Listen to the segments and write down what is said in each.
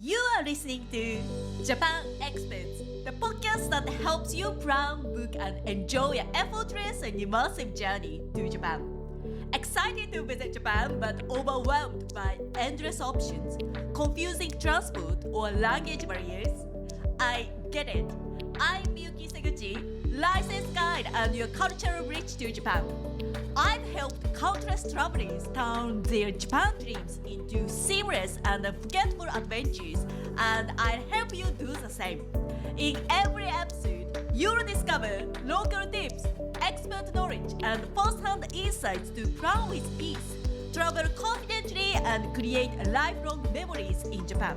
You are listening to Japan Experts, the podcast that helps you plan, book, and enjoy an effortless and immersive journey to Japan. Excited to visit Japan but overwhelmed by endless options, confusing transport, or language barriers? I get it. I'm Miyuki Seguchi, licensed guide and your cultural bridge to Japan. I've helped countless travelers turn their Japan dreams into seamless and unforgettable adventures, and I'll help you do the same. In every episode, you'll discover local tips, expert knowledge, and first-hand insights to plan with peace, travel confidently, and create lifelong memories in Japan.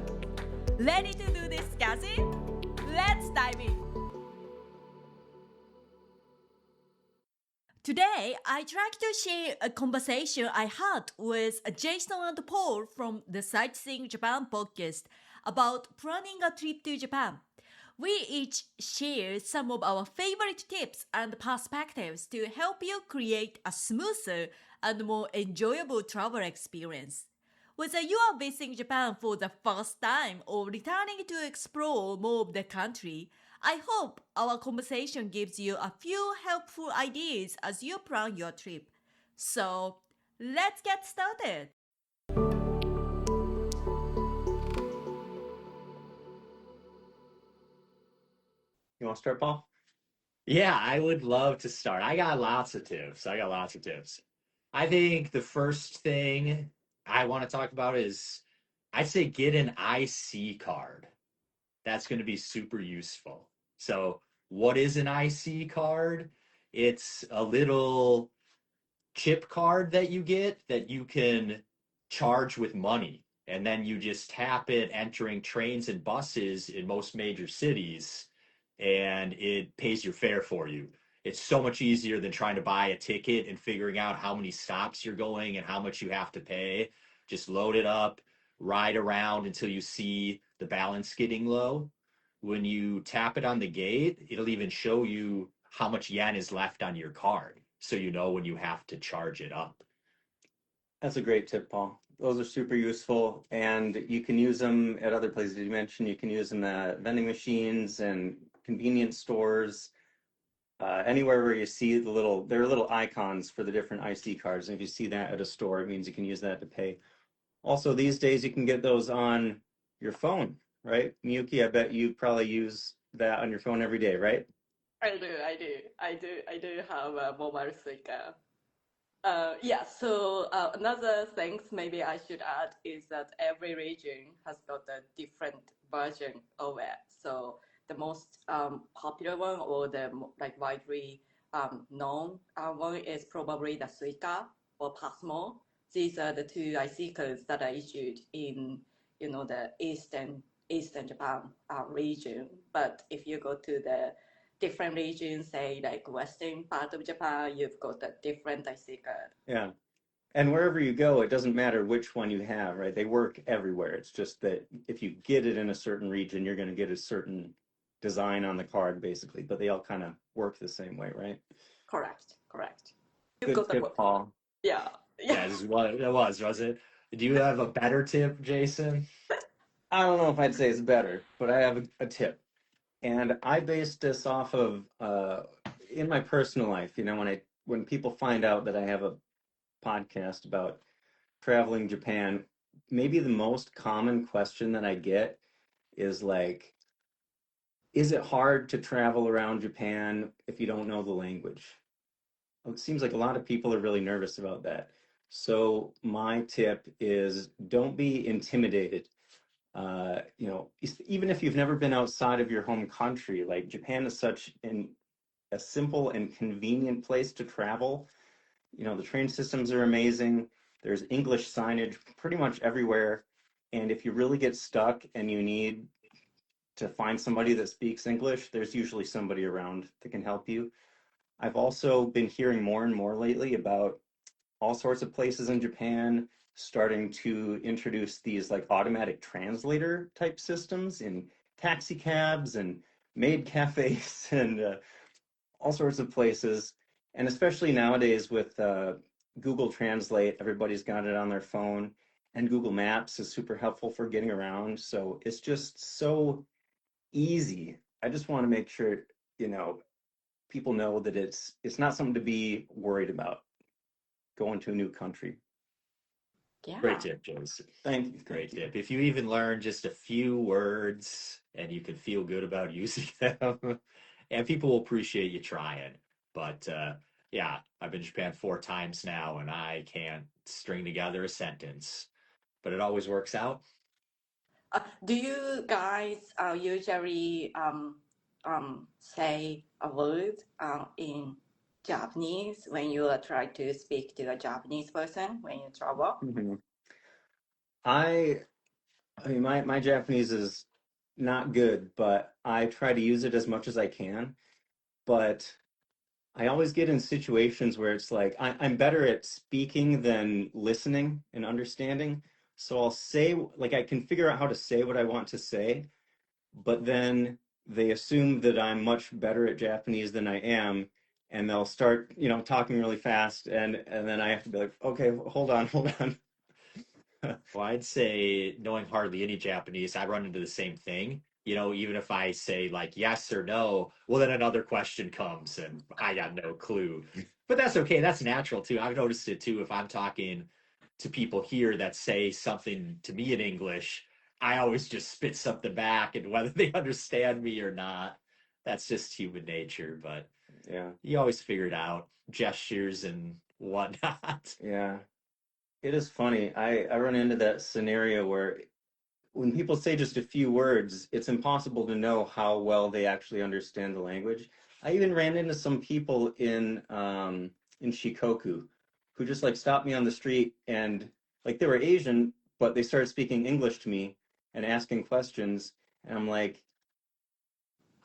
Ready to do this, Cassie? Let's dive in. Today, I'd like to share a conversation I had with Jason and Paul from the Sightseeing Japan podcast about planning a trip to Japan. We each share some of our favorite tips and perspectives to help you create a smoother and more enjoyable travel experience. Whether you are visiting Japan for the first time or returning to explore more of the country, I hope our conversation gives you a few helpful ideas as you plan your trip. So, let's get started. You want to start, Paul? Yeah, I would love to start. I got lots of tips. I think the first thing I want to talk about is I'd say get an IC card. That's going to be super useful. So, what is an IC card? It's a little chip card that you get that you can charge with money. And then you just tap it entering trains and buses in most major cities, and it pays your fare for you. It's so much easier than trying to buy a ticket and figuring out how many stops you're going and how much you have to pay. Just load it up, ride around until you see the balance getting low. When you tap it on the gate, it'll even show you how much yen is left on your card, so you know when you have to charge it up. That's a great tip, Paul. Those are super useful, and you can use them at other places. You mentioned you can use them at vending machines and convenience stores, anywhere where you see there are little icons for the different IC cards. And if you see that at a store, it means you can use that to pay. Also, these days you can get those on your phone, right? Miyuki, I bet you probably use that on your phone every day, right? I do have a mobile speaker. So another things maybe I should add is that every region has got a different version of it. So the most popular one or the like widely known one is probably the Suica or Pasmo. These are the two IC codes that are issued in the Eastern Japan region. But if you go to the different regions, say like western part of Japan, you've got a different IC card. Yeah. And wherever you go, it doesn't matter which one you have, right? They work everywhere. It's just that if you get it in a certain region, you're going to get a certain design on the card, basically. But they all kind of work the same way, right? Correct. You've Good got tip, Paul. Yeah. Yeah, this is what it was it? Do you have a better tip, Jason? I don't know if I'd say it's better, but I have a tip. And I based this off of in my personal life. When people find out that I have a podcast about traveling Japan, maybe the most common question that I get is like, is it hard to travel around Japan if you don't know the language? It seems like a lot of people are really nervous about that. So my tip is don't be intimidated. Even if you've never been outside of your home country, like Japan is such a simple and convenient place to travel. The train systems are amazing. There's English signage pretty much everywhere. And if you really get stuck and you need to find somebody that speaks English, there's usually somebody around that can help you. I've also been hearing more and more lately about all sorts of places in Japan starting to introduce these like automatic translator type systems in taxi cabs and maid cafes and all sorts of places. And especially nowadays with Google Translate, everybody's got it on their phone. And Google Maps is super helpful for getting around. So it's just so easy. I just want to make sure, people know that it's not something to be worried about going to a new country. Yeah. Great tip, Joseph. Thank you. Great tip. If you even learn just a few words and you can feel good about using them, and people will appreciate you trying. But yeah, I've been to Japan 4 times now and I can't string together a sentence, but it always works out. Do you guys usually say a word in Japanese when you try to speak to a Japanese person when you travel? Mhm. I mean, my Japanese is not good, but I try to use it as much as I can. But I always get in situations where it's like I'm better at speaking than listening and understanding. So I'll say, like, I can figure out how to say what I want to say, but then they assume that I'm much better at Japanese than I am, and they'll start, talking really fast, and then I have to be like, okay, hold on, hold on. Well, I'd say knowing hardly any Japanese, I run into the same thing. Even if I say like yes or no, well, then another question comes and I got no clue. But that's okay. That's natural too. I've noticed it too. If I'm talking to people here that say something to me in English, I always just spit something back, and whether they understand me or not, that's just human nature. But Yeah, you always figure it out, gestures and whatnot. yeah. It is funny. I run into that scenario where when people say just a few words, it's impossible to know how well they actually understand the language. I even ran into some people in Shikoku who just like stopped me on the street and like they were Asian, but they started speaking English to me and asking questions. And I'm like,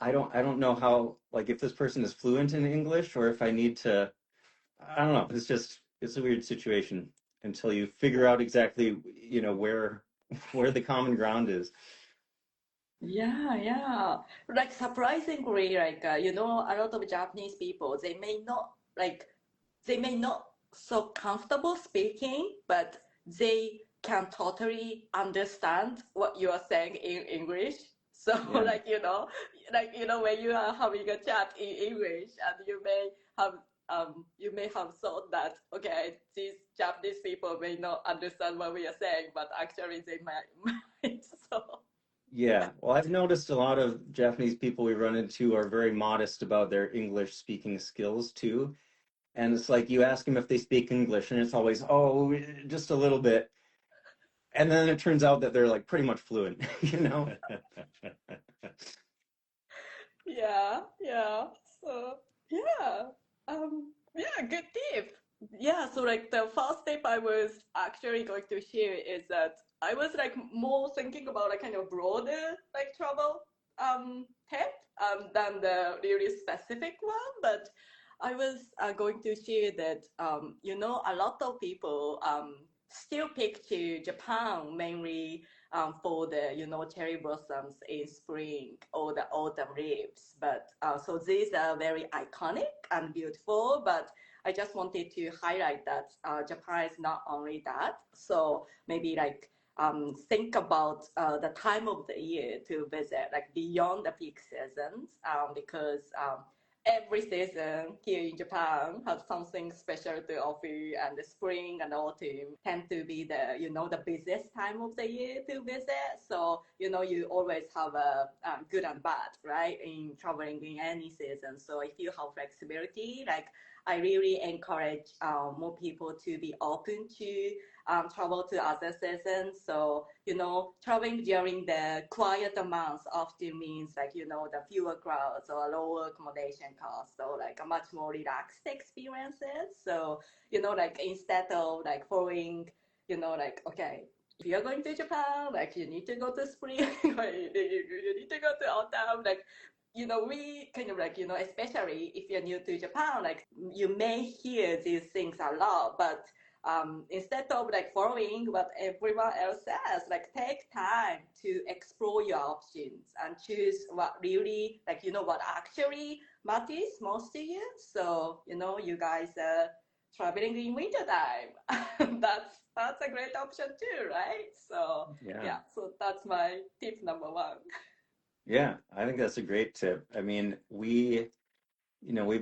I don't know how, like, if this person is fluent in English or if I need to, I don't know. It's a weird situation until you figure out exactly, where the common ground is. Yeah, yeah. Like surprisingly, like a lot of Japanese people, they may not so comfortable speaking, but they can totally understand what you are saying in English. So Yeah. when you are having a chat in English, and you may have thought that, okay, these Japanese people may not understand what we are saying, but actually they might. So Yeah. Well, I've noticed a lot of Japanese people we run into are very modest about their English speaking skills too. And it's like you ask them if they speak English, and it's always, oh, just a little bit. And then it turns out that they're like pretty much fluent, you know? yeah, yeah. So yeah, good tip. Yeah, so like the first tip I was actually going to share is that I was like more thinking about a kind of broader like travel tip than the really specific one. But I was going to share that a lot of people still picture Japan mainly for the cherry blossoms in spring or the autumn leaves. But so these are very iconic and beautiful. But I just wanted to highlight that Japan is not only that. So maybe like think about the time of the year to visit, like beyond the peak seasons, because every season here in Japan has something special to offer, and the spring and autumn tend to be the busiest time of the year to visit. So you always have a good and bad, right, in traveling in any season. So if you have flexibility, like I really encourage more people to be open to travel to other seasons. So, traveling during the quieter months often means like, the fewer crowds or lower accommodation costs. So like a much more relaxed experiences. So, like instead of like following, like, okay, if you're going to Japan, like you need to go to spring, or you need to go to autumn, like we kind of like, especially if you're new to Japan, like you may hear these things a lot, but instead of like following what everyone else says, like take time to explore your options and choose what really, like, what actually matters most to you. So, you guys traveling in winter time. That's a great option too, right? So Yeah. so that's my tip number one. Yeah, I think that's a great tip. I mean, we've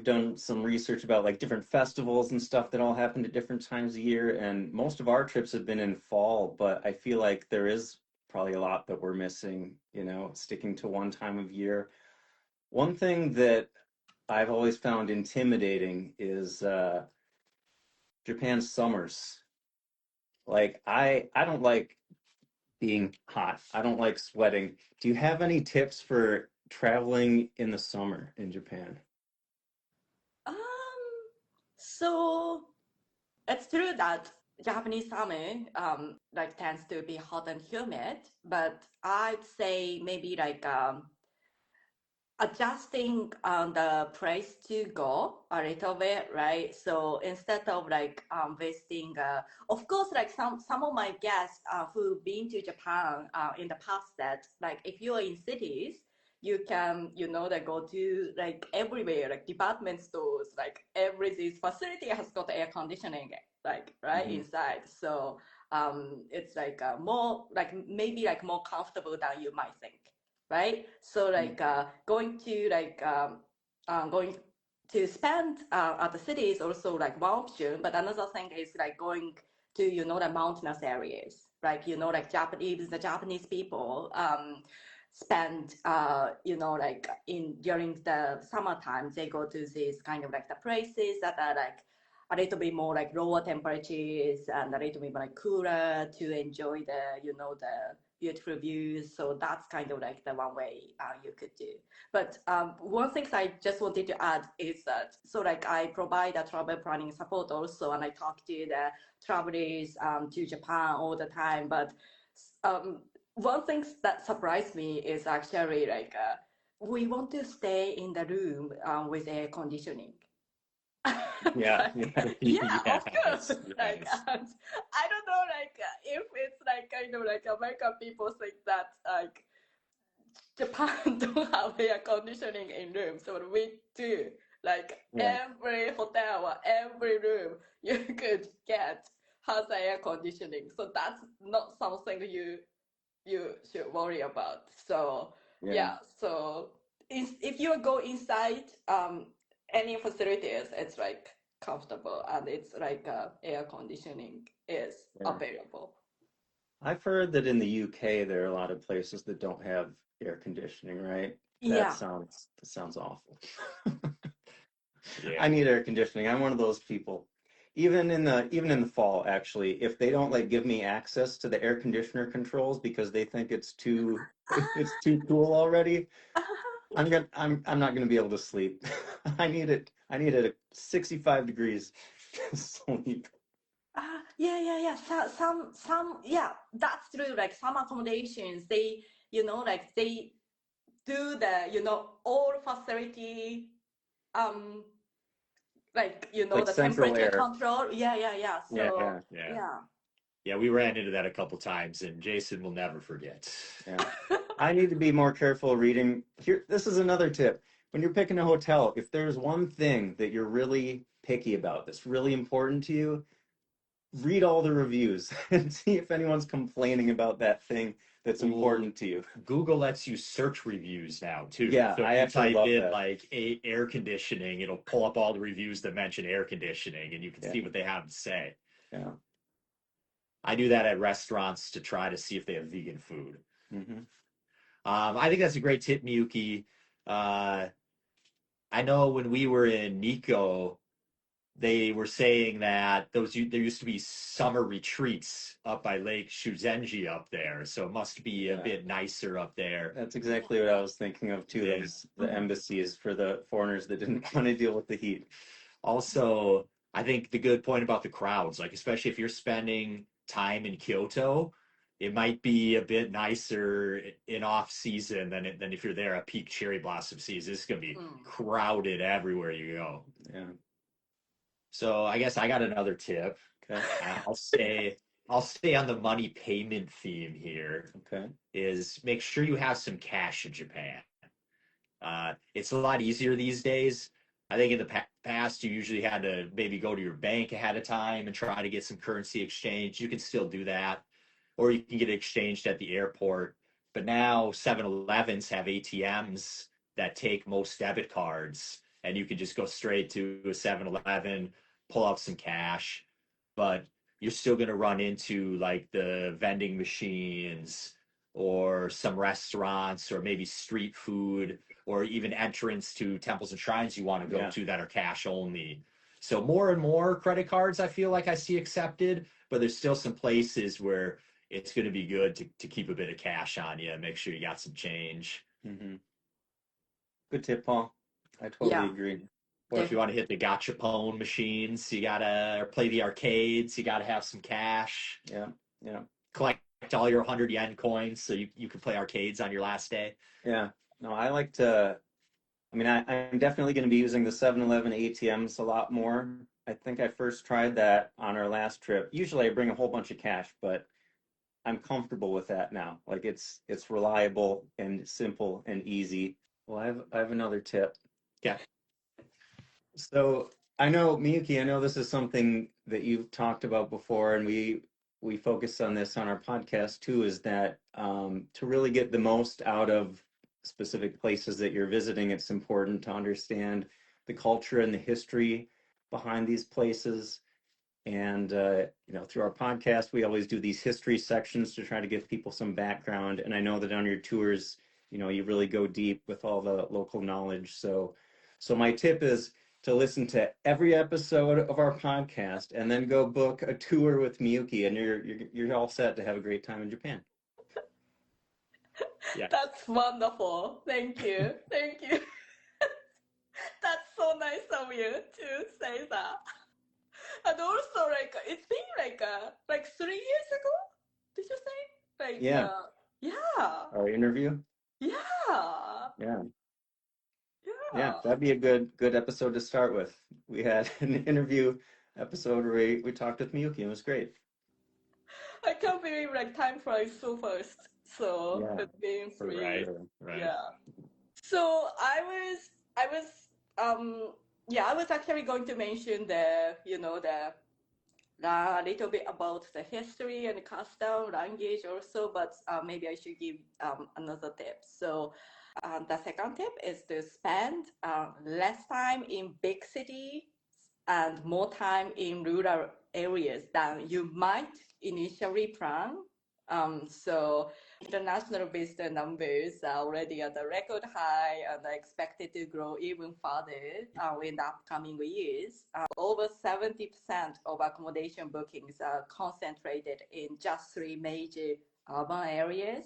done some research about like different festivals and stuff that all happen at different times of year, and most of our trips have been in fall, but I feel like there is probably a lot that we're missing, sticking to one time of year. One thing that I've always found intimidating is Japan's summers. Like I don't like being hot. I don't like sweating. Do you have any tips for traveling in the summer in Japan? Um, so it's true that Japanese summer like tends to be hot and humid, but I'd say maybe like adjusting the place to go a little bit, right? So instead of like visiting, of course, like some of my guests who've been to Japan in the past, that like if you're in cities, you can like go to like everywhere, like department stores, like every this facility has got air conditioning, like right Hmm. inside. So it's like more like maybe like more comfortable than you might think, right? So like going to spend at the city is also like one option, but another thing is like going to the mountainous areas, like like the Japanese people spend like in during the summertime they go to these kind of like the places that are like a little bit more like lower temperatures and a little bit more like cooler to enjoy the the beautiful views. So that's kind of like the one way you could do. But one thing I just wanted to add is that so like I provide a travel planning support also, and I talk to the travelers to Japan all the time. But um, one thing that surprised me is actually like we want to stay in the room with air conditioning. Yeah, Like, yeah, yeah, of course. Yes, Like, yes. and I don't know, like, if it's like kind of like American people think that like Japan don't have air conditioning in rooms, but we do. Like yeah, every hotel or every room you could get has air conditioning. So that's not something you should worry about. So yeah, yeah, so if you go inside any facilities, it's like comfortable and it's like air conditioning is yeah. available. I've heard that in the UK there are a lot of places that don't have air conditioning, right? Yeah. That sounds awful. Yeah. I need air conditioning. I'm one of those people. Even in the fall, actually, if they don't like give me access to the air conditioner controls because they think it's too cool already, I'm not gonna be able to sleep. I need it at 65 degrees to sleep. Yeah. Yeah, that's true. Like some accommodations, they, like they do the, all facility, um, like, Like the central temperature air. control. Yeah. Yeah, So, yeah, Yeah. yeah. Yeah, we ran into that a couple times, and Jason will never forget. yeah. I need to be more careful reading. Here, this is another tip. When you're picking a hotel, if there's one thing that you're really picky about that's really important to you, read all the reviews and see if anyone's complaining about that thing that's Ooh, important to you. Google lets you search reviews now too. Yeah, So if I you actually type love in that. like air conditioning, it'll pull up all the reviews that mention air conditioning, and you can Yeah, see what they have to say. yeah. I do that at restaurants to try to see if they have vegan food. Hmm. I think that's a great tip, Miyuki. Uh, I know when we were in Nico, they were saying that there used to be summer retreats up by Lake Shuzenji up there, so it must be a Yeah, bit nicer up there. that's exactly what I was thinking of too. Yeah. Those the embassies for the foreigners that didn't want to deal with the heat. Also, I think the good point about the crowds, like especially if you're spending time in Kyoto, it might be a bit nicer in off season than if you're there at peak cherry blossom season. It's gonna be Mm. crowded everywhere you go. Yeah. So I guess I got another tip. Okay. I'll stay on the money payment theme here. Okay. Is make sure you have some cash in Japan. It's a lot easier these days. I think in the past, you usually had to maybe go to your bank ahead of time and try to get some currency exchange. You can still do that, or you can get it exchanged at the airport. But now 7-Elevens have ATMs that take most debit cards, and you can just go straight to a 7-Eleven, pull out some cash. But you're still going to run into like the vending machines or some restaurants or maybe street food or even entrance to temples and shrines you want to go Yeah. to that are cash only. So more and more credit cards I feel like I see accepted, but there's still some places where it's going to be good to keep a bit of cash on you and make sure you got some change. Mm-hmm. Good tip, Paul. I totally Yeah. agree. Or if you want to hit the gachapon machines, you gotta or play the arcades, you gotta have some cash. Yeah, yeah, Collect all your 100 yen coins so you can play arcades on your last day. yeah. No, I like to. I mean, I'm definitely going to be using the 7-Eleven ATMs a lot more. I think I first tried that on our last trip. Usually I bring a whole bunch of cash, but I'm comfortable with that now. Like it's reliable and simple and easy. Well, I have another tip. Yeah. So I know, Miyuki, I know this is something that you've talked about before, and we focus on this on our podcast too, is that to really get the most out of specific places that you're visiting, it's important to understand the culture and the history behind these places. And through our podcast, we always do these history sections to try to give people some background. And I know that on your tours, you really go deep with all the local knowledge. So my tip is to listen to every episode of our podcast and then go book a tour with Miyuki, and you're all set to have a great time in Japan. Yeah. That's wonderful. Thank you. Thank you. That's so nice of you to say that. And also, it's been like 3 years ago. Did you say? Yeah. Yeah. Our interview. Yeah. Yeah. Yeah. Yeah, that'd be a good episode to start with. We had an interview episode where we talked with Miyuki. It was great. I can't believe time flies so fast. So Yeah, it's been for 3 years. sure. Right. Yeah. So I was actually going to mention the little bit about the history and custom language also, but maybe I should give another tip. So the second tip is to spend less time in big cities and more time in rural areas than you might initially plan. So international visitor numbers are already at a record high and are expected to grow even further in the upcoming years. Over 70% of accommodation bookings are concentrated in just 3 major urban areas.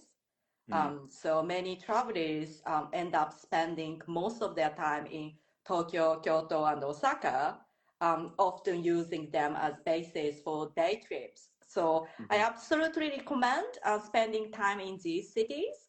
So many travelers end up spending most of their time in Tokyo, Kyoto, and Osaka, often using them as bases for day trips. So I absolutely recommend spending time in these cities.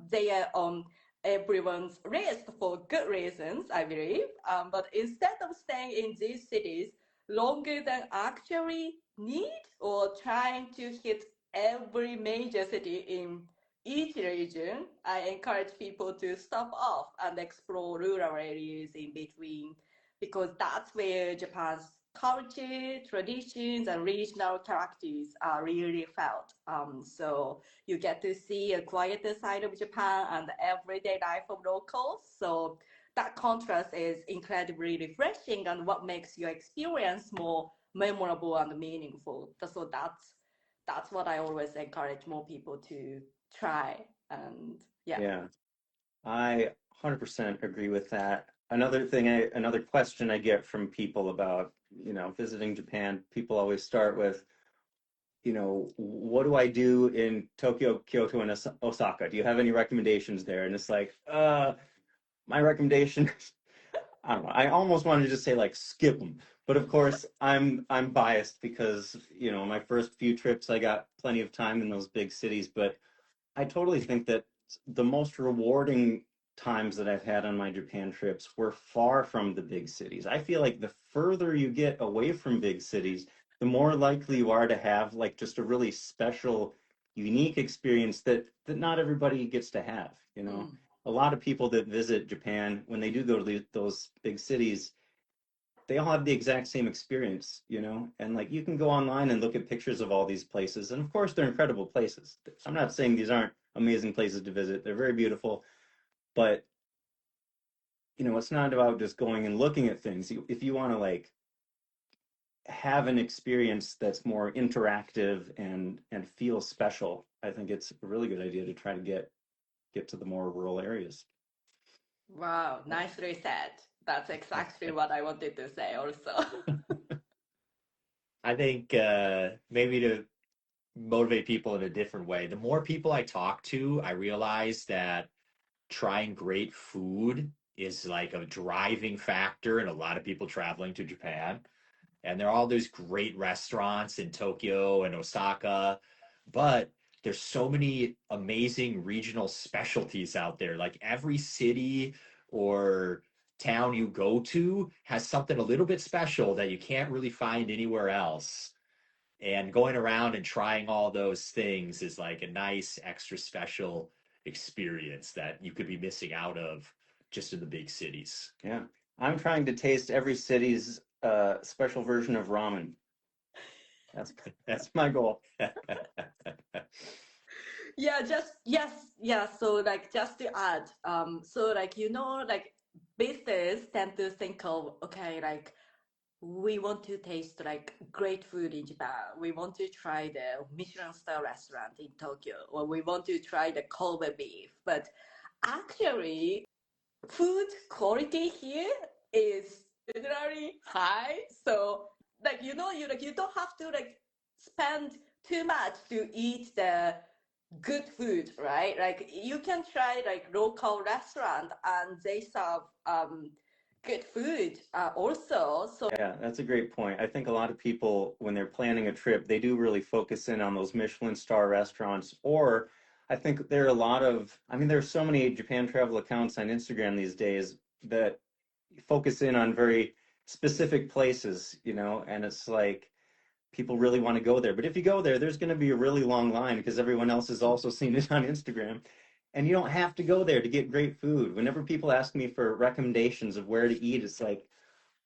They are on everyone's list for good reasons, I believe. But instead of staying in these cities longer than actually need or trying to hit every major city in each region, I encourage people to stop off and explore rural areas in between because that's where Japan's culture, traditions, and regional characters are really felt. So you get to see a quieter side of Japan and the everyday life of locals. So that contrast is incredibly refreshing and what makes your experience more memorable and meaningful. So that's what I always encourage more people to try. And Yeah, I 100% agree with that. Another question I get from people about, visiting Japan, people always start with, what do I do in Tokyo, Kyoto, and Osaka? Do you have any recommendations there? And it's like, my recommendation, I don't know. I almost wanted to just say like skip them, but of course I'm biased because my first few trips I got plenty of time in those big cities, but I totally think that the most rewarding times that I've had on my Japan trips were far from the big cities. I feel like the further you get away from big cities, the more likely you are to have like just a really special, unique experience that not everybody gets to have. a lot of people that visit Japan, when they do go to those big cities, they all have the exact same experience, you know? And like you can go online and look at pictures of all these places, and of course they're incredible places. I'm not saying these aren't amazing places to visit. They're very beautiful, but you know, it's not about just going and looking at things. If you want to like have an experience that's more interactive and feel special, I think it's a really good idea to try to get to the more rural areas. Wow, nicely said. That's exactly what I wanted to say also. I think maybe to motivate people in a different way, the more people I talk to, I realize that trying great food is like a driving factor in a lot of people traveling to Japan. And there are all those great restaurants in Tokyo and Osaka, but there's so many amazing regional specialties out there. Like every city or town you go to has something a little bit special that you can't really find anywhere else. And going around and trying all those things is like a nice extra special experience that you could be missing out of just in the big cities. Yeah. I'm trying to taste every city's special version of ramen. That's my goal. Yeah, yeah. So like just to add, so like like business tend to think of, okay, like we want to taste like great food in Japan. We want to try the Michelin star restaurant in Tokyo, or we want to try the Kobe beef. But actually, food quality here is generally high. So like you don't have to like spend too much to eat the good food, right? Like you can try like local restaurant and they serve good food also. So Yeah, that's a great point. I think a lot of people, when they're planning a trip, they do really focus in on those Michelin star restaurants. Or I think there are a lot of, I mean, there's so many Japan travel accounts on Instagram these days that focus in on very specific places, you know, and it's like people really want to go there. But if you go there, there's going to be a really long line because everyone else has also seen it on Instagram. And you don't have to go there to get great food. Whenever people ask me for recommendations of where to eat, it's like,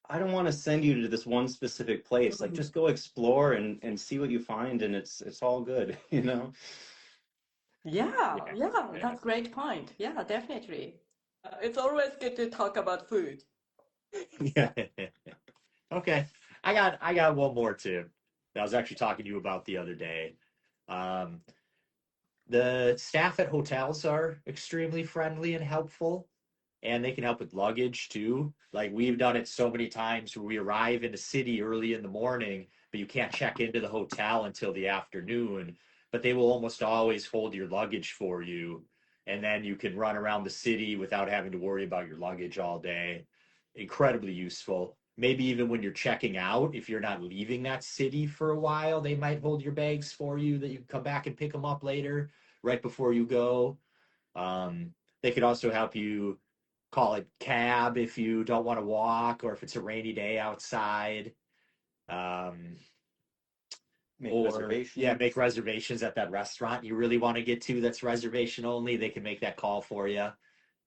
I don't want to send you to this one specific place. Like just go explore and see what you find and it's all good, you know? yeah, Yeah. that's great point. Yeah, definitely. It's always good to talk about food. Yeah. Okay. I got one more too that I was actually talking to you about the other day. Um, the staff at hotels are extremely friendly and helpful, and they can help with luggage too. Like we've done it so many times where we arrive in a city early in the morning, but you can't check into the hotel until the afternoon, but they will almost always hold your luggage for you, and then you can run around the city without having to worry about your luggage all day. Incredibly useful. Maybe even when you're checking out, if you're not leaving that city for a while, they might hold your bags for you that you can come back and pick them up later, right before you go. They could also help you call it cab if you don't want to walk or if it's a rainy day outside. Um, Make or reservations. yeah, make reservations at that restaurant you really want to get to that's reservation only. They can make that call for you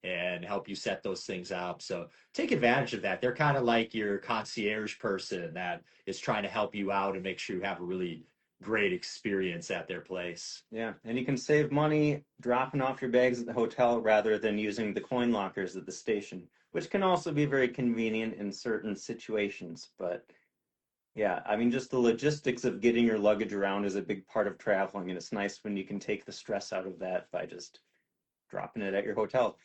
and help you set those things up. So take advantage of that. They're kind of like your concierge person that is trying to help you out and make sure you have a really great experience at their place. Yeah, and you can save money dropping off your bags at the hotel rather than using the coin lockers at the station, which can also be very convenient in certain situations. But yeah, I mean, just the logistics of getting your luggage around is a big part of traveling, and it's nice when you can take the stress out of that by just dropping it at your hotel.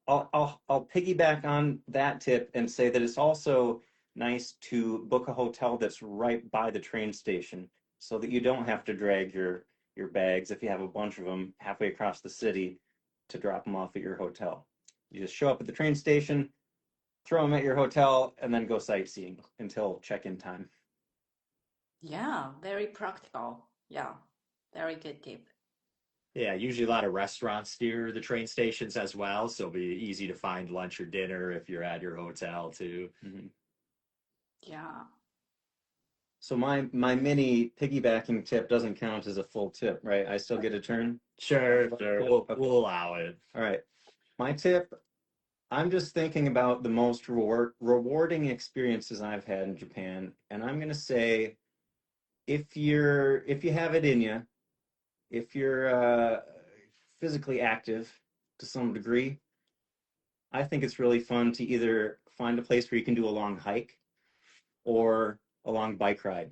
I'll piggyback on that tip and say that it's also nice to book a hotel that's right by the train station so that you don't have to drag your bags if you have a bunch of them halfway across the city to drop them off at your hotel. You just show up at the train station, throw them at your hotel, and then go sightseeing until check-in time. Yeah, very practical. Yeah, very good tip. Yeah, usually a lot of restaurants near the train stations as well, so it'll be easy to find lunch or dinner if you're at your hotel too. Mm-hmm. Yeah. So my mini piggybacking tip doesn't count as a full tip, right? I still get a turn. Sure, Cool. we'll Okay. allow it. All right. My tip, I'm just thinking about the most rewarding experiences I've had in Japan, and I'm gonna say if you have it in you, if you're physically active to some degree, I think it's really fun to either find a place where you can do a long hike or a long bike ride.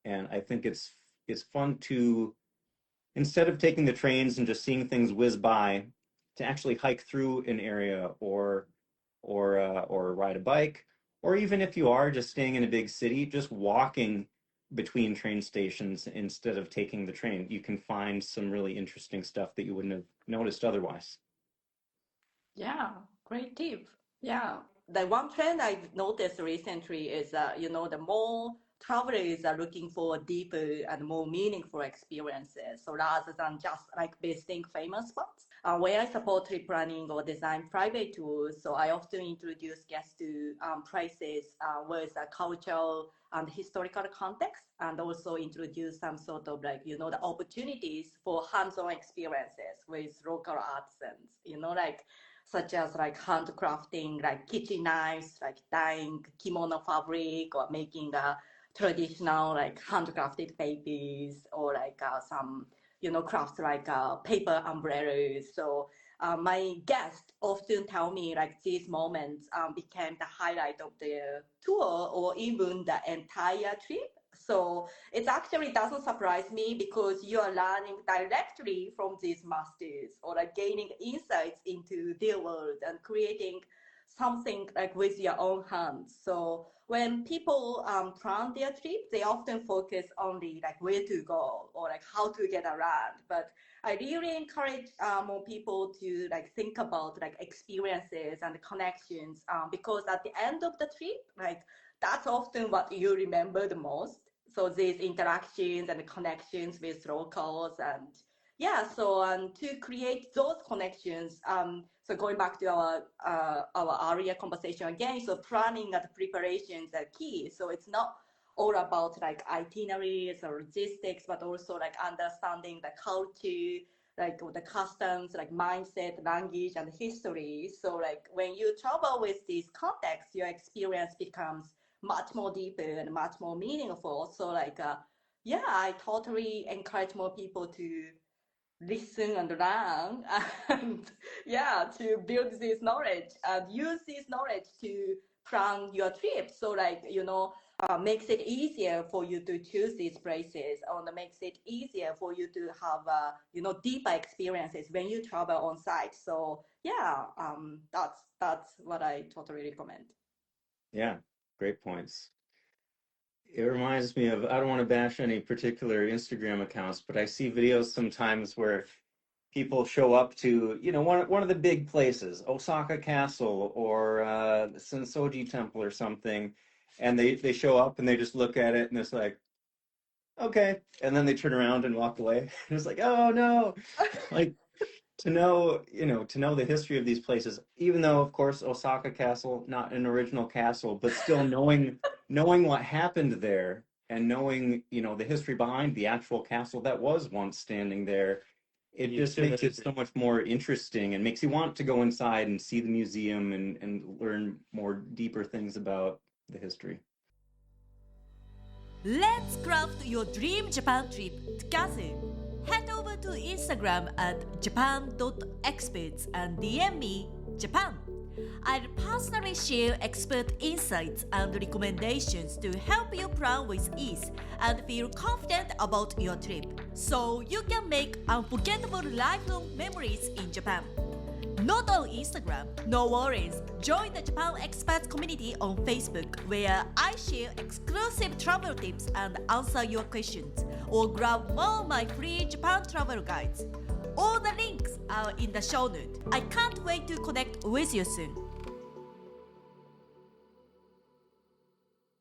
And I think it's fun to, instead of taking the trains and just seeing things whiz by, to actually hike through an area or ride a bike, or even if you are just staying in a big city, just walking between train stations instead of taking the train. You can find some really interesting stuff that you wouldn't have noticed otherwise. Yeah, great tip. Yeah. The one trend I've noticed recently is that, the more travelers are looking for deeper and more meaningful experiences. So rather than just like visiting famous spots, where I support trip planning or design private tours, so I often introduce guests to places with a cultural and historical context, and also introduce some sort of like, the opportunities for hands-on experiences with local artisans, like such as like handcrafting, like kitchen knives, like dyeing kimono fabric or making a traditional like handcrafted babies or like some, crafts like paper umbrellas. So my guests often tell me like these moments became the highlight of their tour or even the entire trip. So it actually doesn't surprise me because you are learning directly from these masters or like gaining insights into their world and creating something like with your own hands. So when people plan their trip, they often focus only like where to go or like how to get around. But I really encourage more people to like think about like experiences and connections because at the end of the trip, like that's often what you remember the most. So these interactions and connections with locals and yeah, so to create those connections, so going back to our earlier conversation again, so planning and preparations are key. So it's not all about like itineraries or logistics, but also like understanding the culture, like the customs, like mindset, language, and history. So like when you travel with these contexts, your experience becomes much more deeper and much more meaningful. So like, yeah, I totally encourage more people to listen and learn and yeah, to build this knowledge and use this knowledge to plan your trip. So like, makes it easier for you to choose these places or makes it easier for you to have, deeper experiences when you travel on site. So yeah, that's what I totally recommend. Yeah, great points. It reminds me of, I don't want to bash any particular Instagram accounts, but I see videos sometimes where people show up to, one of the big places, Osaka Castle or the Sensoji Temple or something, and they show up and they just look at it and it's like, okay, and then they turn around and walk away. And it's like, oh no, like to know the history of these places, even though of course Osaka Castle, not an original castle, but still knowing what happened there and knowing, the history behind the actual castle that was once standing there, it just makes it so much more interesting and makes you want to go inside and see the museum and learn more deeper things about the history. Let's craft your dream Japan trip together. Head over to Instagram at japan.experts and DM me Japan. I'll personally share expert insights and recommendations to help you plan with ease and feel confident about your trip, so you can make unforgettable lifelong memories in Japan. Not on Instagram, no worries. Join the Japan Experts community on Facebook, where I share exclusive travel tips and answer your questions, or grab more of my free Japan travel guides. All the links are in the show notes. I can't wait to connect with you soon.